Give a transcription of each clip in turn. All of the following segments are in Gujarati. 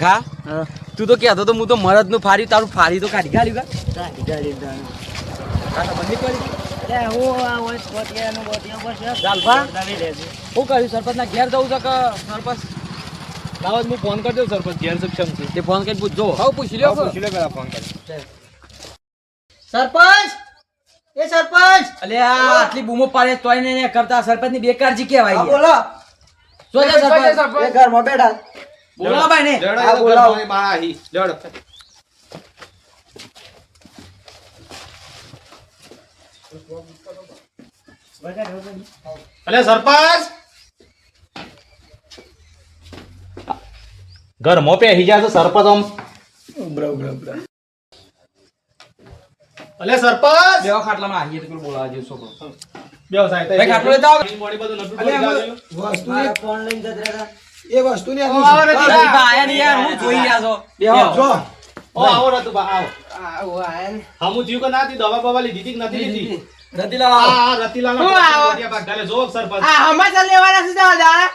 કાકા તું તો કહેતો તો હું તો મરદ નું ફારી તારું ફારી તો કાઢી ગાલ્યું શું કર્યું સરપંચ ના ઘેર જવું છે કે સરપંચ દાવત હું ફોન કરી દઉં સરપંચ ઘેર સક્ષમ છે તે ફોન કરી પૂછજો હા પૂછી લ્યો ફોન કરી સરપંચ એ સરપંચ અલે આટલી બૂમો પાડે તોય ને કરતા સરપંચ ની બેકારજી કહેવાય બોલો શું છે સરપંચ એ ઘરમાં બેઠા બોલો ભાઈ ને હા, બોલાવો. અલે સરપંચ ઘર મો પે હી જાતો સરપંચ આમ અલે સરપંચ બેવા ખાટલામાં આવીએ તો પેલું બોલાવા જેવું છોકરો બેવ સાહેબ ભાઈ ખાટલો લેતા આવો. બોડી બધું નટુ અલે, બોડી મારા ફોન લઈને જતા રહ્યા. એ વસ્તુની આવો ને દીપા આયા ને યાર હું જોઈ રહ્યા છો બેહો. જો ઓ આવો રતુ બા આવો આવો આયા ને. હમુ થયું કે ના તી દવા બવા લીધી તી કે નથી લીધી રતિલાલ આવો. આ રતિલાલ હું આવો? જો સરપંચ આ હમાચાર લેવાના છે દાદા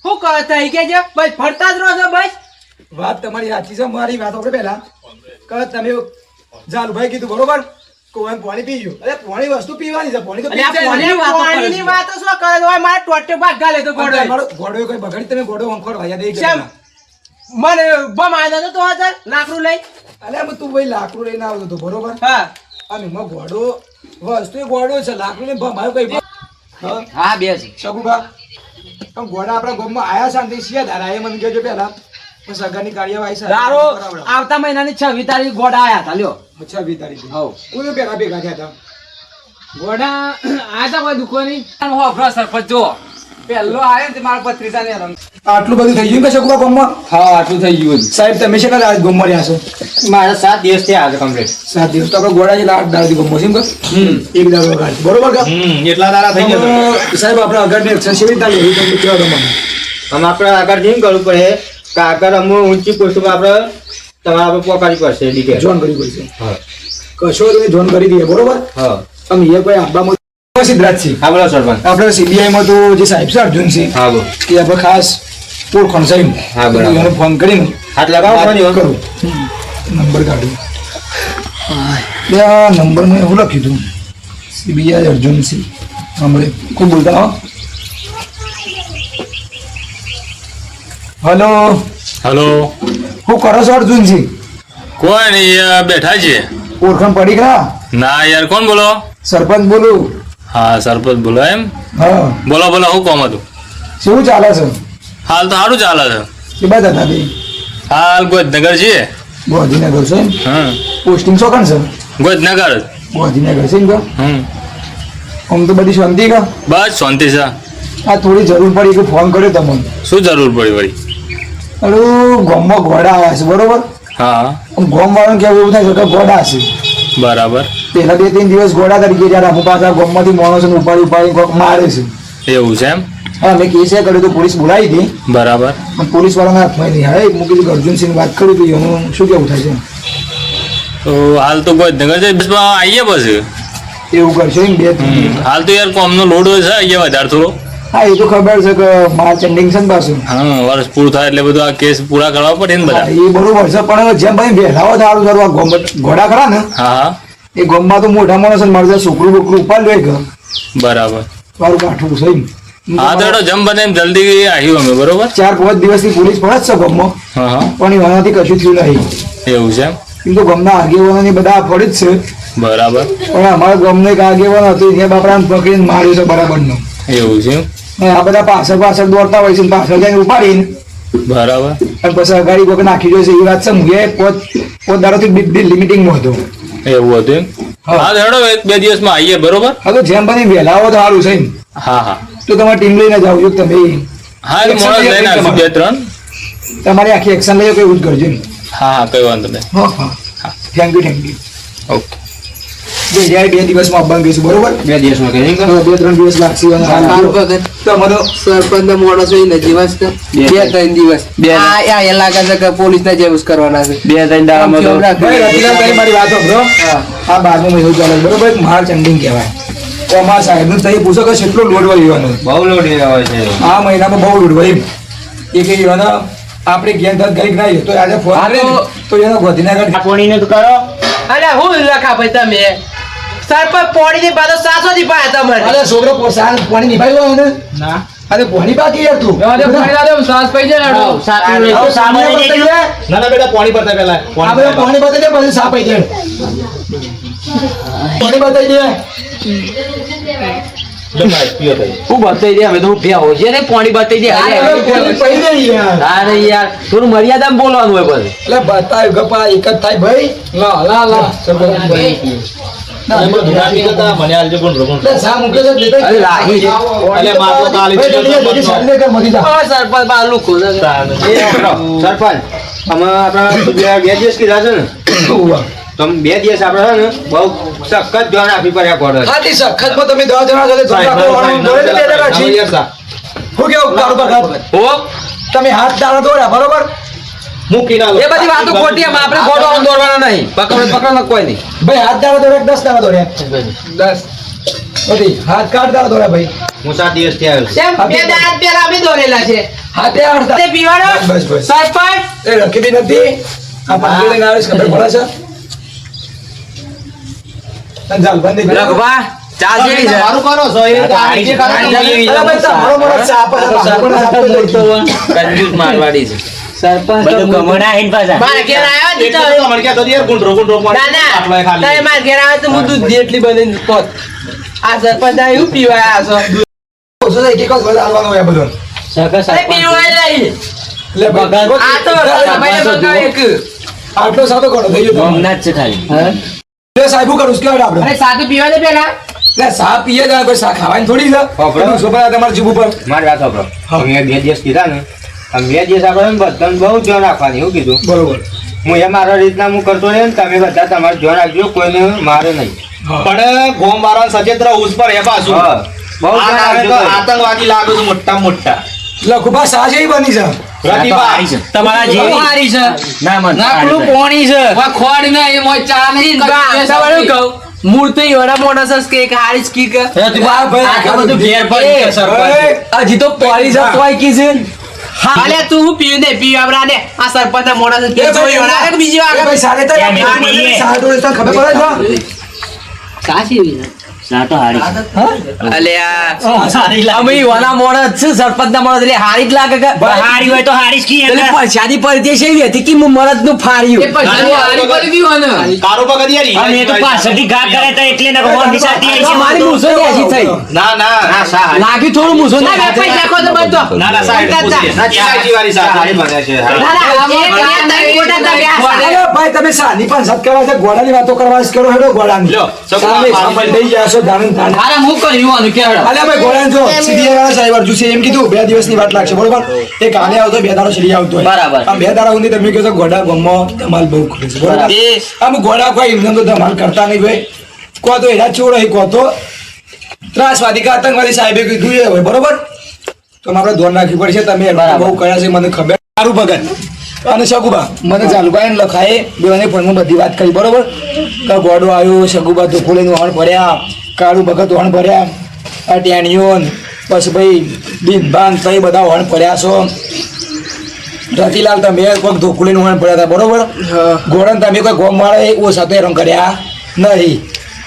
શું કહે થઈ કે છે બસ ફરતા જ રહો છો બસ વાત તમારી સાચી છે. મારી વાત આપણે પહેલા કે તમે જાલુભાઈ કીધું બરોબર કોઈ પાણી પી ગયું. અરે પાણી વસ્તુ પીવાની છે. પાણી તો પી અલ્યા, જાય ને. પાણીની વાતો શું કરે છે? મારે ટોટે ભાગ ગાલે તો પણ ગોડો તમારો ગોળો કોઈ બગાડી તમે ગોળો અંખોડ વાયા દે શેમ? મને બમ આવ્યો તો હાજર લાકડું લઈ અલ્યા હું તું ભાઈ લાકડું લઈને આવતો હતો બરોબર હા અને એમાં ગોળો વસ્તુ એ ગોળો છે. લાકડું ને ભમાયો કઈ હા હા બે છે સગુભા પણ ગોળા આપણા ગામમાં આયા શાંતિ છીએ દાદા એ મને કહેજો પહેલા પણ સગાની કાર્યવાહી છે દારો આવતા મહિનાની 26 તારીખ ગોડા આયા હતા લ્યો 26 તારીખે હવ કોને પહેલા ભેગા થયા હતા ગોડા આ તો કોઈ દુખો નહીં હોફરો સરપંચ જો પહેલો આયો ને તે મારા પત્રીસા ને રંગ આટલું બધું થઈ ગયું કે સગુભા ગામમાં હા આટલું થઈ ગયું સાહેબ તમે છે કે આજ ગામમાં રહ્યા છો મારા 7 દિવસ થયા આજે કમ્પ્લીટ 7 દિવસ તો આપણે ગોળા જેટલા 8 દાડાથી ગામમાં છે એમ કે એક દાડો કાઢ બરોબર કે એટલા દાડા થઈ ગયા સાહેબ આપણે આગળ ને સેવી તાલી એ તમને કેવા તમને આમ આપણે આગળ જેમ કરવું પડે કે આગળ અમુક ઊંચી પોસ્ટ પર આપણે તમારે આપણે પોકારી પડશે ડીકે જોન કરવી પડશે હા કશો તમે જોન કરી દઈએ બરોબર હા અમે એ કોઈ આંબામાં સિદ્ધરાજ છે હા બોલો સરપંચ આપણે CBI માં તો જે સાહેબ છે અર્જુન છે હા બોલો કે આપણે ખાસ ઓળખાણ સાહેબ હા, બરાબર. એને ફોન કરીને હાથ લગાવો વાત ફોન કરું નંબર કાઢું બે નંબર મેં એવું લખ્યું હતું CBI અર્જુન છે હમણે કોઈ બોલતા હો હલો હલો હું કરો છો અર્જુનજી કોઈ નહીં યાર બેઠા છે ઓળખાણ પડી ગયા ના યાર કોણ બોલો સરપંચ બોલું હા સરપંચ બોલો એમ હા બોલો બોલો શું કોમ હતું શું ચાલે છે હાલ તો સારું ચાલે છે કે બધા હતા બે હાલ ગોધનગર છીએ ગોધીનગર છે એમ હમ પોસ્ટિંગ શું છે ગોધનગર ગોધીનગર છે એમ કે હમ આમ તો બધી શાંતિ કા બસ શાંતિ છે આ થોડી જરૂર પડી કે ફોન કર્યો તમને શું જરૂર પડી વળી અરે ગામમાં ઘોડા આવ્યા છે બરોબર હા ગામ વાળાને કેવું એવું થાય છે કે ઘોડા હશે બરાબર પહેલા 2-3 દિવસ ઘોડા તરીકે જયારે અમુક પાછા ગામમાંથી માણસોને ઉપાડી કોક મારે છે એવું છે એમ હા મેં કેસ કર્યો તો પોલીસ બોલાવી હતી બરાબર પણ પોલીસ વાળાના હાથમાં નહીં હવે મૂકી દીધું અર્જુનસિંહ વાત કરું તો એનું શું કેવું થાય છે તો હાલ તો ગોધનગર છે બસ આવીએ પછી એવું કરશે એમ 2-3 હાલ તો યાર કોમનો લોડ હોય છે અહીંયા વધારે થોડો હા એ તો ખબર છે કે માર્ચ એન્ડિંગ છે ને પાછું હા વર્ષ પૂરું થાય એટલે બધું આ કેસ પૂરા કરવા પડે ને હા, બધા એ બરોબર છે પણ જેમ ભાઈ વહેલાઓ સારું સારું આ ઘોડા ખરા ને હા હા એ ગામમાં તો મોટા માણસો મારે છોકરું બોકરું ઉપાડ લે કે બરાબર મારું કાઠું છે એમ. હા તો એનો જમ બને એમ જલ્દી આવ્યું અમે બરોબર 4-5 દિવસથી પોલીસ ફરજ છે ગામમાં હા હા પણ એનાથી કશું થયું નહીં એવું છે એમ એમ તો ગામના આગેવાનોની બધા ફરજ છે બરાબર પણ અમારા ગામનો એક આગેવાન હતો એને બાપરાને પકડીને માર્યો છે બરાબરનો એવું છે એમ? અને આ બધા પાછળ દોડતા હોય છે ને પાછળ જઈને ઉપાડીને બરાબર અને પછી અગાડી કોક નાખી દે છે એ વાત છે હું એ પોત દાડાથી દિલ્હી મિટિંગમાં હતો એવું હતું એમ હા. હા તો હેડો 1-2 દિવસમાં આવીએ બરોબર હવે જેમ બને વહેલા આવો તો સારું છે એમ. હા હા તો તમારી ટીમ લઈને જાવ છો તમે હા એટલે મોડો લઈને આવશું 2-3 તમારી આખી એક્શન લઈ એવું જ કરજો એમ. હા હા કઈ વાંધો નહીં હા હા થેન્ક યુ ઓકે જ્યારે 2 દિવસમાં આવવાનું કહીશું બરોબર 2 દિવસમાં કહે 2-3 દિવસ લાગશે અને તમારો સરપંચ નો મોડો છે ને દિવસ તો 2-3 દિવસ આ લાગે છે કે પોલીસ ના જેવું જ કરવાના છે 2-3 દાડામાં તો ભાઈ રતિલાલભાઈ મારી વાત સાંભળો આ બારમો મહિનો ચાલે બરોબર માર્ચ એન્ડિંગ કહેવાય તો અમારા સાહેબનું તઈ પૂછો કે કેટલો લોડ વળ્યો બહુ લોડ હોય છે આ મહિનામાં બહુ લોડ વળી એ કે એના આપણે ઘેર ઘર ગઈ ના તો આજે ફોન હા, કરે ને, તો એનો ગોધીનગર પોણીને તો કરો અરે હું લખા ભાઈ તમે સરપંચ પોણી ની બાદ સાસો થી પાયા તમને અરે છોકરો પોસાણ પાણી નિભાવ્યો હોય ને ના અરે પાણી બાકી યાર તું સાસ પૈ જાય આવો સામે બતાવી દે. ના ના બેટા પાણી પડતા પહેલા આ બધા પાણી બતાવી દે પછી સાપ આવી જાય પાણી બતાવી દે જો ભાઈ પીઓ ભાઈ હું બતાવી દે હવે તો હું ભેહો છે ને પાણી બતાવી દે અરે પાણી પડી દે યાર અરે યાર થોડું મર્યાદામાં બોલવાનું હોય પછી એટલે બતાવ્યું ગપા એક જ થાય ભાઈ લા લા લા એમાં ધુરા પી જતા મને આલજો પણ રોકણ એટલે સા મૂકે છે લેતા અરે રાહી. અલે માટલો કાલી ભાઈ જલ્દી જલ્દી સામને કર મરી જા સરપંચ બા લુખો એ સરપંચ અમે આપણા બે દિવસ કીધા છે ને તો અમે 2 દિવસ આપણે છે ને બહુ સખત ધ્યાન આપી પડ્યા પડે આટલી સખતમાં તમે 10 જણા જોડે ધોરણ આપો વાળું જોડે ને બે જણા છે. હું કેવું કારું બગાડ ઓ તમે હાથ દાણા દોડ્યા બરોબર મૂકી ના એ બધી વાતો ખોટી એમ આપણે ખોટો દોડવાનો નહીં પકડો કોઈ નહીં ભાઈ હાથ દાણા દોડ્યા 10 દાણા દોડ્યા 10 બધી હાથ કાઢ દાણા દોડ્યા ભાઈ હું 7 દિવસથી આવ્યો છું. બે દાંત પેલા અમે દોરેલા છે હાથે આઠ તે દાણા પીવાડો બસ બસ સરપંચ એ રખી બી નથી આ પાંચે લઈને આવીશ ખબર પડે છે અંજાલ બંધી કરી. રઘવા ચા જેવી છે મારું કરો છો એ તો આ રીતે કરો અરે ભાઈ તમારો મોડો ચા આપે છે, આપણને આપે છે. કંજૂસ મારવાડી છે બધું ગમણા હિન પાછા મારા ઘેર આવ્યો ને એક તો તો મને કહે તો યાર ગુંડરો ના માટલો ના ખાલી તમે મારા ઘેર આવ્યો તો હું દૂધ જેટલી બની પોત આ સરપંચ આ એવું પીવાય આ છો ઓછો થાય કે કસ બધા આવવાનું હોય આ બધું. અરે પીવાય નહીં લે ભાઈ, આ તો સમય બગાડ એક આટલો સાદો કરો થઈ ગયો તમારે. ગમના જ છે ખાલી લે સાહેબુ કરું કે આપણે અરે સાદું પીવા દે પેલા લે સા પીએ જાય કોઈ સા ખાવાની થોડી છે આપણે છોકરા તમારા જીભ ઉપર મારી વાત સાંભળો અમે 2 દિવસ કીધા ને અમે 2 દિવસ આપણે બધાને બહુ ધ્યાન રાખવાની એવું કીધું બરોબર હું એ મારા રીતના હું કરતો રહે ને તમે બધા તમારું ધ્યાન રાખજો કોઈને મારે નહીં પણ ગોમ વાળા સચેત રહું પર એ પાછું હા બહુ આ ધ્યાન નામે તો રાખજો. આતંકવાદી લાગુ છું મોટા મોટા લખુભા સા જેવી બની છે પ્રતિભા તમારા જેવી હારી છે ના મન નાકલું પોણી છે ખોડ ને એ મોય ચા નહીં સવાળું કહું મૂર્તિ એવડા મોટા સસ કે એક હારી કી કે વાહ ભાઈ, આ બધું ઘેર પડી છે સરપંચ હજી તો પોણી છે તોય કી છે હાલે તું હું પીવું દે પી આપડા ને આ સરપંચ ના મોટા સસ એ ભાઈ, જોઈ વળાવે કે બીજી એ વાર ભાઈ સાલે તો એમ એમ નહીં. સા જોડે તો ખબર પડે સા તો હારી અમે વાના મોણ જ છે સરપંચ ના મોણ એટલે હારી જ લાગે કે હારી હોય તો હારી જ કી એટલે પૈસાની પરદેશ એવી હતી કે હું મરદ નું ફાડ્યું કારો પગ દિયારી અમે તો પાછળથી ઘા કરે તો એટલે ને ભગવાન નિશાતી આવી છે મારી મૂછો ત્યાંથી થઈ ના ના ના સા હારી. લાગ્યું થોડું મૂછો ના ના વેપાઈ નાખો તો બંધો ના ના સાહેબ પૂછી ના ચીલાજી વાળી સા હારી બને છે હારી. ના ના એ કાયા તઈ મોટા તા વ્યાસ અરે ભાઈ તમે સાની પણ સત કરવા છે ઘોડાની વાતો કરવા છે કરો હેડો ઘોડાની લ્યો, સગું સામે આ સામે લઈ ગયા છો ધારણ ધારણ અરે હું કર્યું આનું કેવડો અલે ભાઈ ઘોડાને જો સીધી વાળા સાહેબ અર્જુ છે એમ કીધું 2 દિવસની વાત લાગશે બરોબર એ કાલે આવતો 2 દાડો છેડી આવતો હોય બરાબર. આ 2 દાડા સુધી તમે કહો છો ઘોડા ગમો ધમાલ બહુ કરે છે બરોબર આમ ઘોડા કોઈ એમને તો ધમાલ કરતા નહીં ભાઈ કો તો એના ચોર હોય કો તો ત્રાસવાદી કે આતંકવાદી સાહેબે કીધું એ હોય બરોબર તો આપણે ધ્યાન રાખવી પડશે તમે બહુ કયા છે મને ખબર સારું ભગત અને શકુબા મને ચાલુભાઈ ને લખાય બેવાને ફોનમાં બધી વાત કરી બરોબર કે ગોડો આવ્યો શકુબા તો ખોલીને વહણ ભર્યા કાળું ભગત વહણ ભર્યા આ ટેણીઓ ને પછી ભાઈ બિનબાન તઈ બધા વહણ ભર્યા છો રતિલાલ તમે કોઈક ધોકુલીને વહણ ભર્યા હતા બરોબર ઘોડન તમે કોઈ ગોમ વાળા ઓ સાથે રંગ કર્યા નહીં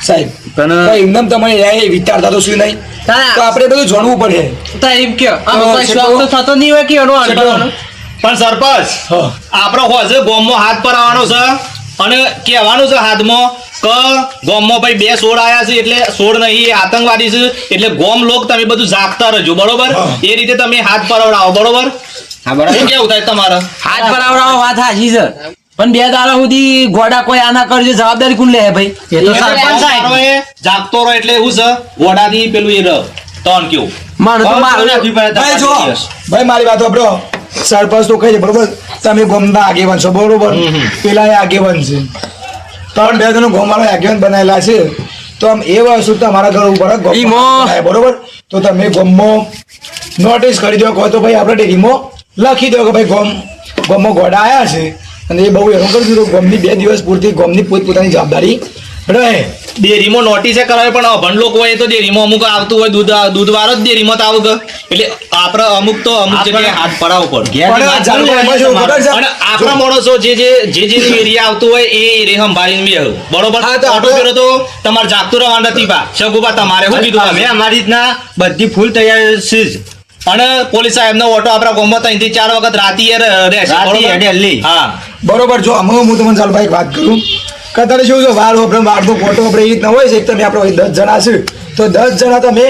સાહેબ ભાઈ એમને તમારે એ વિચારતા તો શું નહીં તો આપણે બધું જાણવું પડે તો એમ કયો આ કોઈ શોખ તો થતો નહીં હોય કે એનો અડવાનો પણ સરપંચ હા આપણો હોજે ગોમમાં હાથ પર આવવાનો છે અને કહેવાનું છે હાથમાં કે ગોમમાં ભાઈ 2 સોળ આયા છે એટલે સોળ નહીં એ આતંકવાદી છે એટલે ગોમ લોક તમે બધું જાગતા રહેજો બરોબર હા. એ રીતે તમે હાથ પરાવડાવો બરોબર હા બરાબર શું કેવું થાય તમારે હાથ પર આવડાવો વાત હાચી છે પણ 2 દાડા સુધી ગોડા કોઈ આના કરજો જવાબદારી કોણ લે ભાઈ એ તો એટલે સરપંચ સાહેબ તારો એ જાગતો રહો એટલે એવું છે વડાથી પેલું એ રહ તન કેવું મારું તો મારું રાખવી પડે ભાઈ જો તમારા દિવસ. ભાઈ મારી વાત વાપરો સરપંચ તો કહી છે બરોબર તમે ગોમના આગેવાન છો બરોબર પેલા એ આગેવાન છે 3 જણો ગોમવાળા આગેવાન બનાવેલા છે તો આમ એ વસ્તુ તમારા ઘર ઉપર જ ગોમ ઈમો. બનાવે, બરોબર તો તમે ગોમમાં નોટિસ કરી દો કહો તો ભાઈ આપણે ડેરીમાં લખી દો કે ભાઈ ગોમમાં ગોડા આવ્યા છે અને એ બહુ એનું કરી દીધું ગોમની 2 દિવસ પૂરતી ગોમની પોતપોતાની જવાબદારી રહે ડેરીમાં નોટિસે કરાવે પણ અભણ લોકો હોય તો ડેરીમાં અમુક આવતું હોય દૂધ વાળો જ ડેરીમાં તો આવું કે એટલે આપણે અમુક જગ્યાએ હાથ પડાવવો પડે પણ ચાલુ એમાં શું ખબર છે? અને આપણા માણસો જે એરિયા આવતું હોય એ એરિયા સંભાળીને બી આવું. બરોબર હા, તો ઓટો ફેરો તો તમારે જાગતું રહેવાનું નથી બા શગુબા તમારે શું કીધું અમે તમે? અમારી રીતના બધી ફૂલ તૈયાર છે જ. અને પોલીસ સાહેબનો ઓટો આપણા ગામમાં 3 થી 4 વખત રાતીએ રહેશે. રાતી બરોબર? હેડે લી. હા બરોબર. જો અમે હું તમને ચાલ ભાઈ એક વાત કરું કે તારે શું છે વાળ આપણે વાળનો ફોટો આપણે એ રીતના હોય છે એક તમે આપણે 10 જણા છે તો 10 જણા તમે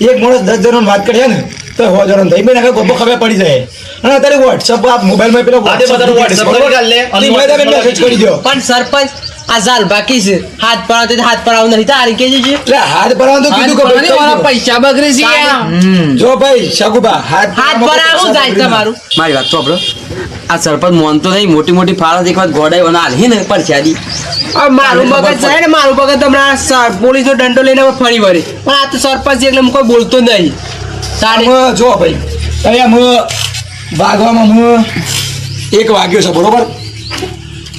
એક માણસ 10 જણાની વાત કરીએ ને તો 100 જણા થઈ બેન આગળ ગોપો ખબર પડી જાય. અને અત્યારે વોટ્સઅપ આપ મોબાઈલમાં પેલો આજે બધાનું WhatsApp કરી કાઢ લે. અને તમે મેસેજ કરી દો પણ સરપંચ આ ઝાલ બાકી છે હાથ પડાવતો હાથ પડાવ નહીં તારી કે છે એટલે હાથ ભરવાનું તો કીધું કે ભાઈ કરી દો. પૈસા બગડે છે યાર. જો ભાઈ શકુબા હાથ હાથ પડાવું જાય તમારું મારી વાત તો આપણો આ સરપંચ મોનતો નહીં મોટી મોટી ફાળા એક વાત ગોડાઈ અને હાલહી ને પરસ્યાદી આ મારું મગજ છે ને મારું મગજ હમણાં પોલીસ નો દંડો લઈને ફરી વળી પણ આ તો સરપંચ છે એટલે હું કોઈ બોલતો નહીં તારે આમાં જો ભાઈ હવે આમ વાગવામાં હું 1 વાગ્યો છે બરોબર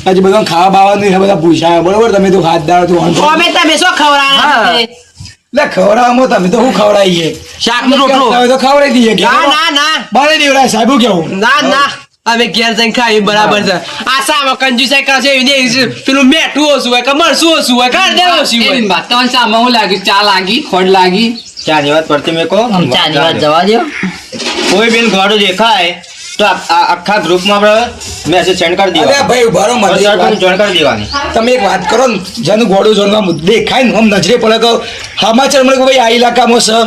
હજી બધા ખાવા બાવાનું છે બધા પૂછાય બરોબર તમે તો હાથ દાડો તો વાંધો અમે તમે શું ખવડાવવાના છે? એટલે ખવડાવવામાં તમે તો શું ખવડાવીએ શાકનો રોટલો તમે તો ખવડાવી દઈએ કે ના ના ના બારે દેવરાય સાહેબ હું કેવું ના ના અમે ઘેર જઈને ખાઈ બરાબર છે આ સામાં કંજુસાઈ કરે છે એવી પેલું મેઠું ઓછું હોય કે મરસું ઓછું હોય કે હળદર ઓછી હોય ચાની વાત પરથી મેં કહો ચાની વાત જવા દો કોઈ બેન ઘોડો દેખાય તો આખા ગ્રુપમાં આપણે મેસેજ સેન્ડ કરી અરે દેવાનો. ભાઈ ઉભા રહો મને એક વાત. જોઈન કરી દેવાની. તમે એક વાત કરો ને જેનું ગોળું જોડવા દેખાય ને આમ નજરે પડે કે સમાચાર મળે કે ભાઈ આ ઇલાકામાં છે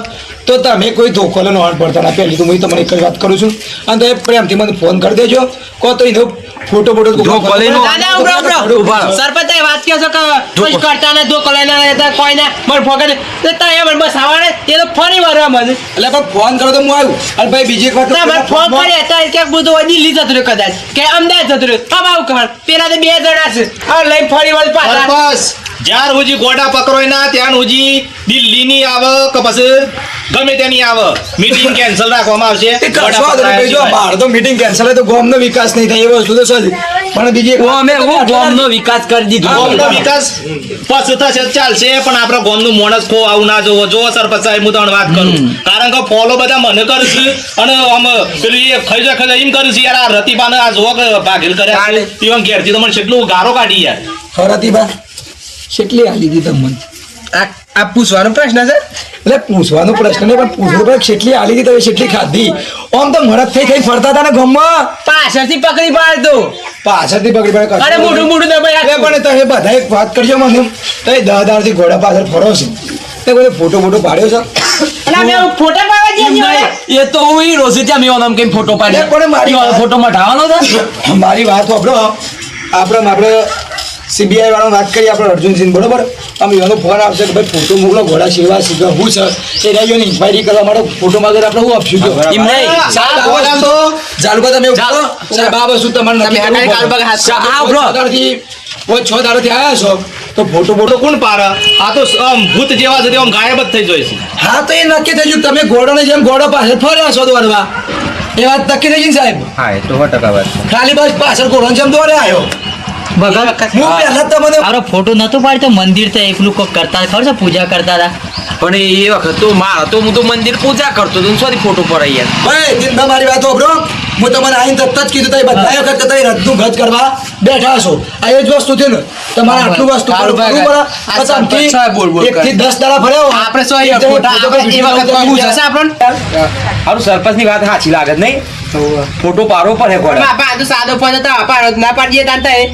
તો તમે કોઈ ધોખો નો હાથ પડતા ના પહેલી તો હું તમને એક જ વાત કરું છું અને તમે પ્રેમથી મને ફોન કરી દેજો કહો તો એનો ફોટો ધોકો લઈને દાદા ઉભરો ઉભા રહો. સરપંચ એ વાત કહો છો કે કોઈ કરતા ના ધોકો લઈને રહેતા કોઈ ના મને ફોગટ તો તય મને બસ આવડે એ તો ફરી વળવા મને એટલે પણ ફોન કરો તો હું આવ્યું અને ભાઈ બીજી એક વાત ના મને ફોન કરી હતા ક્યાંક બધું દિલ્હી જતું રહ્યું કદાચ કે અમદાવાદ જતું રહ્યું આમ આવું કર પેલા તો 2 જણા છે હવે લઈને ફરી વળી પાછા બસ જ્યાર સુધી ગોડા પકડોય ના ત્યાં સુધી દિલ્હીની આવે કે પછી ગમે તેની આવે મીટિંગ કેન્સલ રાખવામાં આવશે. એ કરશો ગોડા તો પકડાયા ભાઈ જો સિવાય. બહાર તો મીટિંગ કેન્સલ હોય તો ગામનો વિકાસ નહીં થાય એ વસ્તુ તો સજ પણ બીજી એક વાત અમે તમે હું આટલા ગામનો વિકાસ કરી દીધો ગામનો વિકાસ પછી થશે તો ચાલશે પણ આપણા ગામનું મોણસ ખો આવું ના જોવો જો સરપંચ સાહેબ હું તમને વાત કરું કારણ કે ફોલો બધા મને કરશે અને આમ પેલું એ ખૈજા ખૈજા એમ કરશે યાર આ રતિબાને આ જોવો કે ભાગેલ કર્યા છે ઈવન ઘેરથી તો મને કેટલું ગારો કાઢી યાર. હરતીબા કેટલી હાલી દીધી તમને આ પૂછવાનો પ્રશ્ન છે એટલે પૂછવાનો પ્રશ્ન નહીં પણ પૂછવું પણ કેટલી હાલી દીધી તમે કેટલી ખાધી આમ તો મરદ થઈ થઈ ફરતા હતા ને ગામમાં પાછળથી પકડી પાડતો પાછળથી પકડી પકડી અરે મોઢું મોઢું દબાઈ એટલે પણ તમે બધા એક વાત કરજો મને તમે 10 દાડથી ઘોડા પાછળ ફરો છો તે કોઈ ફોટો પાડ્યો છે એટલે અમે ફોટા પાડવા જઈએ છીએ. એ તો હું ઈ રોજિત્યા મેં ઓનમ કેમ ફોટો પાડી અરે પણ મારી વાત- ફોટો મઢાવાનો હતો મારી વાત સાંભળો આપણે સીબીઆઈ વાળા વાત કરીએ આપણે અર્જુનસિંહ બરોબર આમ એનો ફોન આવશે કે ભાઈ ફોટો મોકલો ઘોડા સેવા શીખવા હું છે એ રહ્યો ઇન્ક્વાયરી કરવા માટે ફોટો માંગે આપણે હું આપશું કહો. એમ નહીં. સાહેબ, આ બોલા વસ્તુ- તો જાલુભા તમે ઉભો રહો. સાહેબ, આ વસ્તુ તમારે નથી તમે કરવું. કાલબાગ હાથ સાહેબ, આ ઉભો રહો. 6 દાડાથી 6 દાડાથી આવ્યા છો તો ફોટો તો કોણ પાડે આ તો આમ ભૂત જેવા છે તે આમ ગાયબ જ થઈ જાય છે. હા તો એ નક્કી થઈ ગયું તમે ઘોડાને જેમ ઘોડો પાછળ ફર્યા છો દોડવા એ વાત નક્કી થઈ ગઈ ને સાહેબ હા એ તો 100% વાત છે. ખાલી બસ પાછળ ઘોડાને જેમ દોડે આવ્યો હું પહેલા જ તમને મારો ફોટો નતો પાડતો મંદિર તો એકલું કોક કરતા ખબર છે પૂજા કરતા હતા પણ એ વખત તો માર હતો હું તો મંદિર પૂજા કરતો હતો સોરી ફોટો પડાય યાર ભાઈ દિનભર મારી વાત સાંભળો હું તમને આઈને તરત જ કીધું તમે બધા વખત તમે રથનું ગજ કરવા બેઠા છો આ એ જ વસ્તુ છે ને તમારે આટલું વસ્તુ કરવું પડે. પછી આમથી બોલ બોલ 1 થી 10 દાડા ફર્યા હો. આપણે શું અહીંયા ફોટા આપણે એ વખત પૂછશે આપણને હારું સરપંચની વાત સાચી લાગે છે નહીં ફોટો પાડવો પડે ઘોડા બાપા આ તો સાદો ફોન હતો આપણે ના પાડીએ તાંતા એ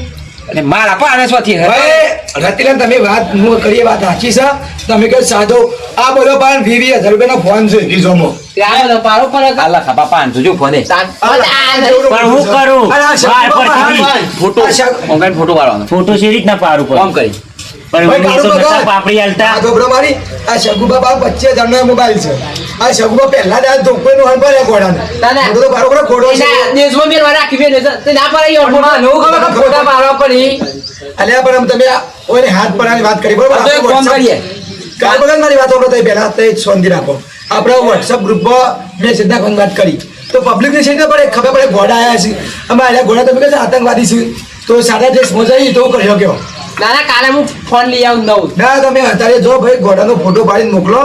અને મારા પાડે સ્વાથી ભાઈ રતિલાલ તમે વાત હું કરીએ વાત સાચી છે તમે કહો સાદો આ બધો પણ 20,000 રૂપિયાનો ફોન છે રીઝોમો ત્યાં બધો પારો પર આલા ખાપા 500 જો ફોને પણ હું કરું બાર પર ટીવી ફોટો ઓનલાઈન ફોટો પાડવાનો ફોટો સી રીતના પાડું કોમ પર કરી પણ હું તો નતા પાપડી હાલતા મારી આ શગુબા બા 25,000 નો મોબાઈલ છે આ શગુબા પહેલા દાદ ધોકો નો હલ પર ઘોડાને દાદા. ફોટો તો બારો કરો ખોડો છે દેશમાં મેલવા રાખી બેને તે ના પાડી ફોટા ફોટા પાડવા પડી અલ્યા પણ આમ તમે ઓને હાથ પડાની વાત કરી બરોબર તો એક કામ કરીએ. કાલ બગલ મારી વાત સાંભળો તો પહેલા તો એક શાંતિ રાખો આપણે WhatsApp ગ્રુપમાં મેં સીધા કોણ વાત કરી તો પબ્લિક ને છે પડે ખબર પડે ઘોડા આયા છે અમે આયા ઘોડા તમે કહે છે આતંકવાદી છે તો સાડા ડ્રેસ મોજાઈ તો કર્યો કેવો ના ના કાલે હું ફોન લઈ આવું નવું ના તમે અત્યારે જો ભાઈ ઘોડાનો ફોટો પાડીને મોકલો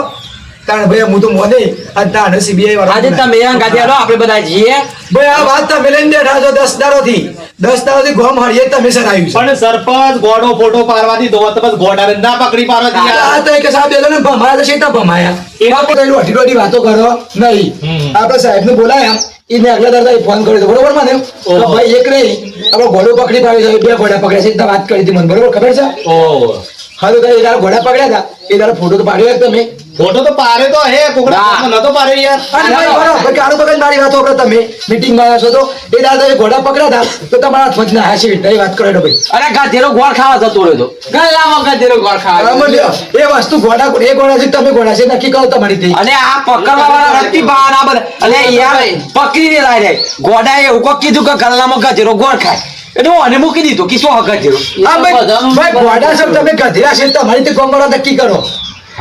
તાણ ભાઈ હું તો મોને અને તાણ CBI આજે વાળા તમે ગાડી આલો આપણે બધા જઈએ ભાઈ આ વાત તમે લઈને બેઠા છો 10 દારોથી ગોમ હરીએ તમે સર આવ્યું છે પણ સરપંચ ગોડો ફોટો પાડવાથી દો તો બસ ગોડાને ના પકડી પાડવાથી યાર. આ તો એક સાહેબ એલો ને ભમાયા તો શેતા ભમાયા એ બાપુ તો એનું અઢી વાતો કરો નહીં આપણે સાહેબને બોલાયા એને આગલા દાદા ફોન કર્યો હતો બરોબર મને તો ભાઈ એક નહીં આપણો ઘોડો પકડી પાડ્યો છે 2 ઘોડા પકડ્યા છે વાત કરી હતી મને બરોબર ખબર છે ઓહ હા તો એ દાડા ઘોડા પકડ્યા હતા એ દાડા ફોટો તો પાડ્યો એક તમે ફોટો તો પાડે તો હે કોકડા નતો પાડ્યો યાર. અને ભાઈ બરોબર ભાઈ કાળું પકડ મારી વાતો આપણે તમે મીટિંગમાં આવ્યા છો તો એ દાડા તમે ઘોડા પકડ્યા હતા તો તમારા હાથ ના હાસી એ વાત કરો ભાઈ અરે ગાધેરો ગોળ ખાવા જતો રહ્યો તો ગલામાં ગધેરો ગોળ ખાવા બરાબર લ્યો. એ વસ્તુ ઘોડા એ ઘોડા છે તમે ઘોડા છે નક્કી કરો તમારી થી અને આ પકડવા વાળા રત્તી બહાર આ બધા અને યાર પકડીને લાવી દે ગોડાએ એવું કોક કીધું કે ગલ્લામાં ગાધેરો ગોળ ખાય એટલે હું અને મૂકી દીધું કે શું ગાધેરો હા ભાઈ ઘોડા છે તમે ગધેરા છે તમારી થી કોમ કરો નક્કી કરો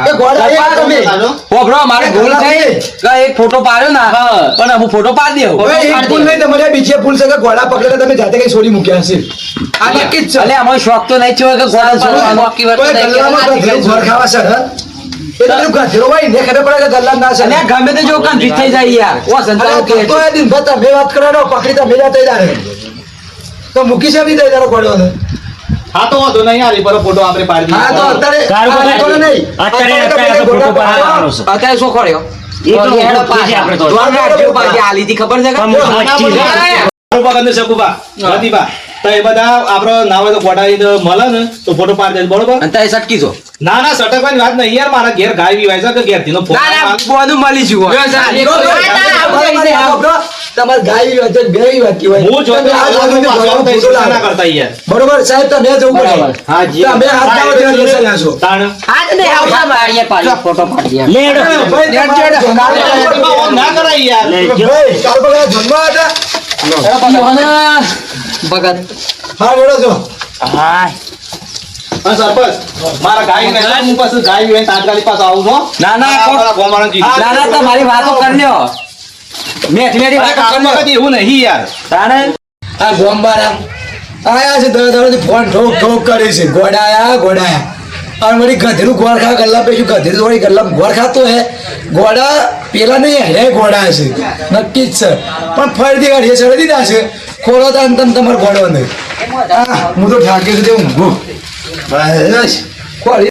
એ ઘોડા એ તમે પોપડો મારે ભૂલ થઈ કે એક ફોટો પાડ્યો ના પણ હું ફોટો પાડી દેવો હવે એક ભૂલ નહીં તમારે બીજે ભૂલ છે કે ઘોડા પકડેલા તમે જાતે કઈ છોડી મૂક્યા હશે આ નક્કી જ છે એટલે અમારો શોખ તો નહીં થયો કે ગોળા છોડવાનો. કોઈ ગલ્લામાં ગધેરું ઘોડ ખાવા છે હે? એ તમે ગધેરો હોય ને ખબર પડે કે ગલ્લા ના છે અને આ ગમે તે જો કન્ફ્યુઝ થઈ જાય યાર ઓ સંતાનો કે તો એ દિન ભતા બે વાત કરવાનો પકડી તો મેજા થઈ જાય તો મૂકી છે બી દઈ દારો ઘોડો ને હા તો વાંધો નહીં યાર એ પર ફોટો આપણે પાડી હા તો અત્યારે સારું આ બધા ઘોડો નહીં અત્યારે તો ફોટો પાડવાનો છે. અત્યારે શું કર્યો એ તો મૂકી છે આપણે તો. આ લીધી ખબર છે કે પણ હું વચ્ચે પકડ શકુબા રતિબા તો એ બધા આપણો ના હોય તો ફોટા મળે ને તો ફોટો પાડી દે બરોબર. અને તારે સટકી છો ના ના સટકવાની વાત નહીં યાર મારા ઘેર ગાય બીવાય છે કે ઘેર થી ફોટો ના ના બધું મળી જુઓ તમારે ગાય વાત બે વાત કહેવાય હું જો તમે આ બાજુથી ઘોડાનો ફોટો લાવો. ના કરતા યાર બરોબર સાહેબ તમે જવું પડે હા જી તમે હાથ લાવો ત્યાં બેસી રહ્યા છો તાણ હાથ ને આવતા મારીએ પાડી ફોટો પાડી લેડો. ભાઈ, તમારે આમ ના કરાય યાર. લેજો. ભાઈ, કાલ પકડા જન્મા હતા ભગત હા બોલો છો હાય. હા સરપંચ મારા ગાય ને હું પાછું ગાય બીવાય તાત્કાલિક પાછો આવું છો. ના ના આ મારા ગોમાળાને કીધું. ના ના તમારી વાતો કરી લ્યો મેઠી મેઠી અરે વાતો કરી કામમાં લ્યો કદી એવું નહીં યાર. તારે આ ગોમબારા આયા છે દરવાજે ફોન ઠોક ઠોક કરે છે ગોડાયા અને વળી ગધેરું ગોળ ખા ગલ્લા પેશું ગધેરું વળી ગલ્લા ગોળ ખાતો હે ગોડા પેલા નહીં હેરે ગોડા છે નક્કી જ છે પણ ફરીથી ગાડીએ ચડી દીધા છે ખોલો તો તમ તમારે ગોડો નહીં હું તો ઠાકે છે તે ઊંઘું બસ ખોરી